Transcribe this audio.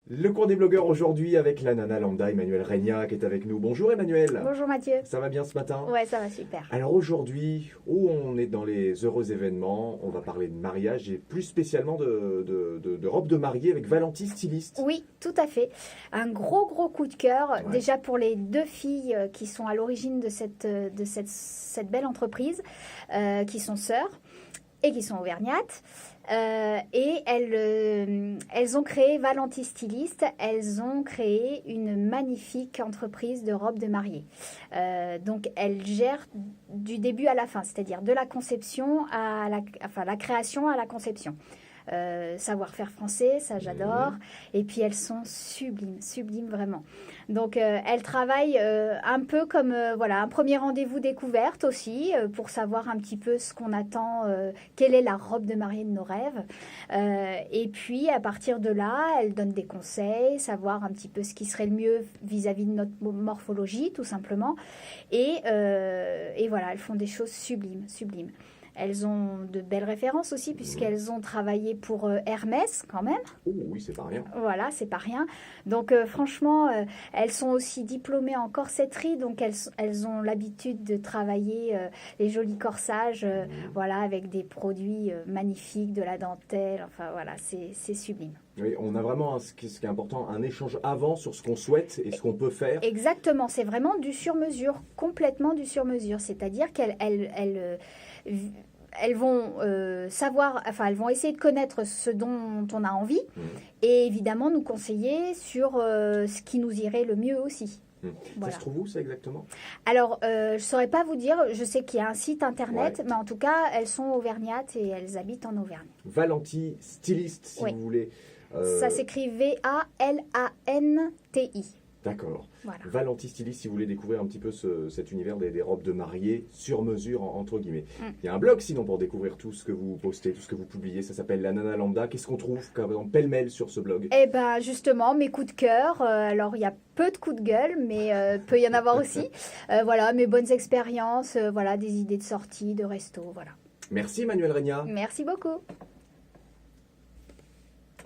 Le cours des blogueurs aujourd'hui avec la nana lambda Emmanuel Regna qui est avec nous. Bonjour Emmanuel. Bonjour Mathieu. Ça va bien ce matin? Ouais, ça va super. Alors aujourd'hui, où on est dans les heureux événements, on va parler de mariage et plus spécialement de robes de mariée avec Valenti Styliste. Oui, tout à fait. Un gros coup de cœur, Ouais. déjà pour les deux filles qui sont à l'origine de cette belle entreprise, qui sont sœurs et qui sont auvergnates. Et elles ont créé Valenti Styliste, elles ont créé une magnifique entreprise de robes de mariée. Donc elles gèrent du début à la fin, c'est-à-dire de la conception à la création à la conception. Savoir-faire français, ça j'adore. Et puis elles sont sublimes vraiment. Donc elles travaillent un peu comme un premier rendez-vous découverte aussi, pour savoir un petit peu ce qu'on attend, quelle est la robe de mariée de nos rêves. Et puis à partir de là, elles donnent des conseils, savoir un petit peu ce qui serait le mieux vis-à-vis de notre morphologie tout simplement. Et voilà, elles font des choses sublimes. Elles ont de belles références aussi, puisqu'elles ont travaillé pour Hermès, quand même. Oh oui, c'est pas rien. Voilà, c'est pas rien. Donc, franchement, elles sont aussi diplômées en corsetterie, donc elles ont l'habitude de travailler les jolis corsages, voilà, avec des produits magnifiques, de la dentelle. Enfin, voilà, c'est sublime. Oui, on a vraiment, ce qui est important, un échange avant sur ce qu'on souhaite et ce qu'on peut faire. Exactement, c'est vraiment du sur-mesure, complètement du sur-mesure. C'est-à-dire elles vont savoir, enfin, elles vont essayer de connaître ce dont on a envie et évidemment nous conseiller sur ce qui nous irait le mieux aussi. Ça se trouve où, ça, exactement? Alors, je ne saurais pas vous dire. Je sais qu'il y a un site internet, Ouais. mais en tout cas, elles sont auvergnates et elles habitent en Auvergne. Valenti Styliste, si Oui. vous voulez. Ça s'écrit Valanti. D'accord. Voilà. Valenti Styliste, si vous voulez découvrir un petit peu cet univers des robes de mariée sur mesure, entre guillemets. Il y a un blog sinon pour découvrir tout ce que vous postez, tout ce que vous publiez. Ça s'appelle La Nana Lambda. Qu'est-ce qu'on trouve pêle-mêle sur ce blog? Eh bien, justement, mes coups de cœur. Alors, il y a peu de coups de gueule, mais peut y en avoir aussi. Voilà, mes bonnes expériences, voilà, des idées de sortie, de resto, voilà. Merci Emmanuel Regna. Merci beaucoup.